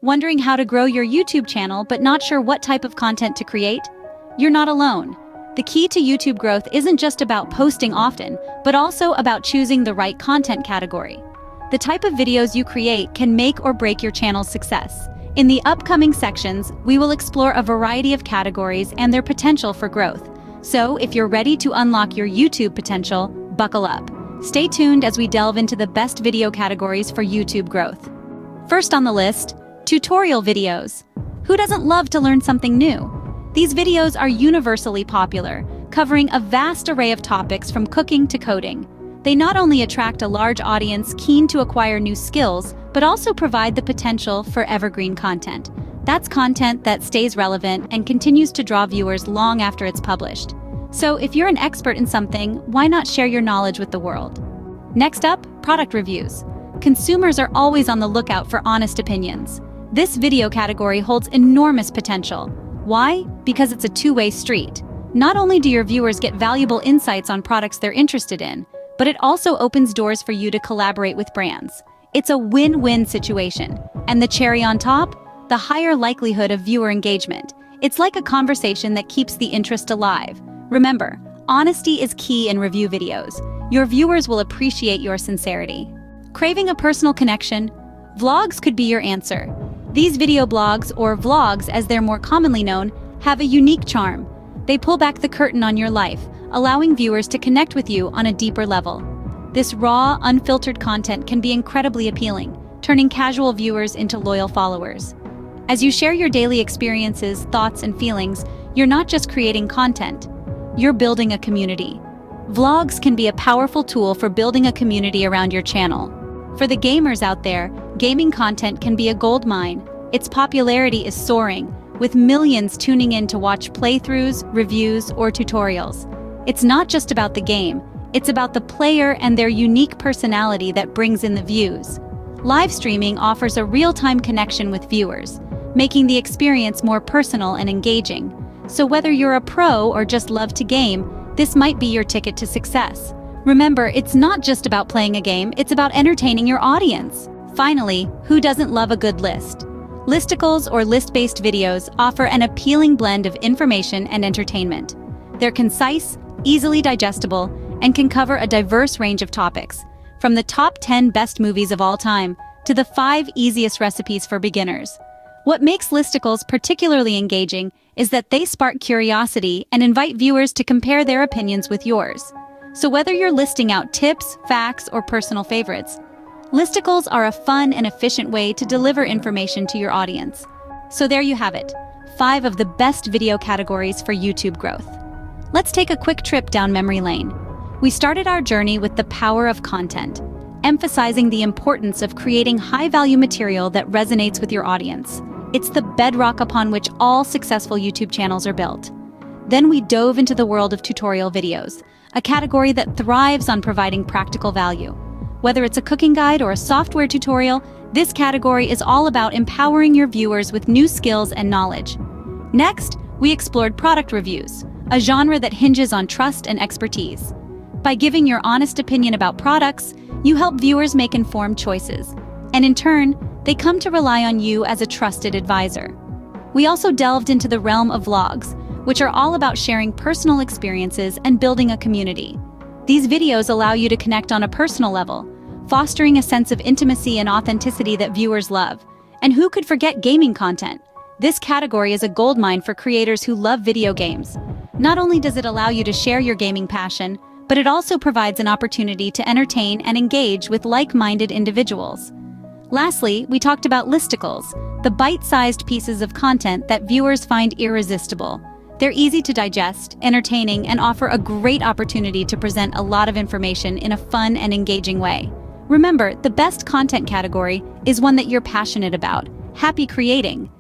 Wondering how to grow your YouTube channel but not sure what type of content to create? You're not alone. The key to YouTube growth isn't just about posting often, but also about choosing the right content category. The type of videos you create can make or break your channel's success. In the upcoming sections, we will explore a variety of categories and their potential for growth. So, if you're ready to unlock your YouTube potential, buckle up. Stay tuned as we delve into the best video categories for YouTube growth. First on the list, tutorial videos. Who doesn't love to learn something new? These videos are universally popular, covering a vast array of topics from cooking to coding. They not only attract a large audience keen to acquire new skills, but also provide the potential for evergreen content. That's content that stays relevant and continues to draw viewers long after it's published. So if you're an expert in something, why not share your knowledge with the world? Next up, product reviews. Consumers are always on the lookout for honest opinions. This video category holds enormous potential. Why? Because it's a two-way street. Not only do your viewers get valuable insights on products they're interested in, but it also opens doors for you to collaborate with brands. It's a win-win situation. And the cherry on top? The higher likelihood of viewer engagement. It's like a conversation that keeps the interest alive. Remember, honesty is key in review videos. Your viewers will appreciate your sincerity. Craving a personal connection? Vlogs could be your answer. These video blogs, or vlogs as they're more commonly known, have a unique charm. They pull back the curtain on your life, allowing viewers to connect with you on a deeper level. This raw, unfiltered content can be incredibly appealing, turning casual viewers into loyal followers. As you share your daily experiences, thoughts, and feelings, you're not just creating content, you're building a community. Vlogs can be a powerful tool for building a community around your channel. For the gamers out there, gaming content can be a goldmine. Its popularity is soaring, with millions tuning in to watch playthroughs, reviews, or tutorials. It's not just about the game, it's about the player and their unique personality that brings in the views. Live streaming offers a real-time connection with viewers, making the experience more personal and engaging. So whether you're a pro or just love to game, this might be your ticket to success. Remember, it's not just about playing a game, it's about entertaining your audience. Finally, who doesn't love a good list? Listicles or list-based videos offer an appealing blend of information and entertainment. They're concise, easily digestible, and can cover a diverse range of topics, from the top 10 best movies of all time to the 5 easiest recipes for beginners. What makes listicles particularly engaging is that they spark curiosity and invite viewers to compare their opinions with yours. So whether you're listing out tips, facts, or personal favorites, listicles are a fun and efficient way to deliver information to your audience. So there you have it, 5 of the best video categories for YouTube growth. Let's take a quick trip down memory lane. We started our journey with the power of content, emphasizing the importance of creating high-value material that resonates with your audience. It's the bedrock upon which all successful YouTube channels are built. Then we dove into the world of tutorial videos, a category that thrives on providing practical value. Whether it's a cooking guide or a software tutorial, this category is all about empowering your viewers with new skills and knowledge. Next, we explored product reviews, a genre that hinges on trust and expertise. By giving your honest opinion about products, you help viewers make informed choices, and in turn, they come to rely on you as a trusted advisor. We also delved into the realm of vlogs, which are all about sharing personal experiences and building a community. These videos allow you to connect on a personal level, fostering a sense of intimacy and authenticity that viewers love. And who could forget gaming content? This category is a goldmine for creators who love video games. Not only does it allow you to share your gaming passion, but it also provides an opportunity to entertain and engage with like-minded individuals. Lastly, we talked about listicles, the bite-sized pieces of content that viewers find irresistible. They're easy to digest, entertaining, and offer a great opportunity to present a lot of information in a fun and engaging way. Remember, the best content category is one that you're passionate about. Happy creating!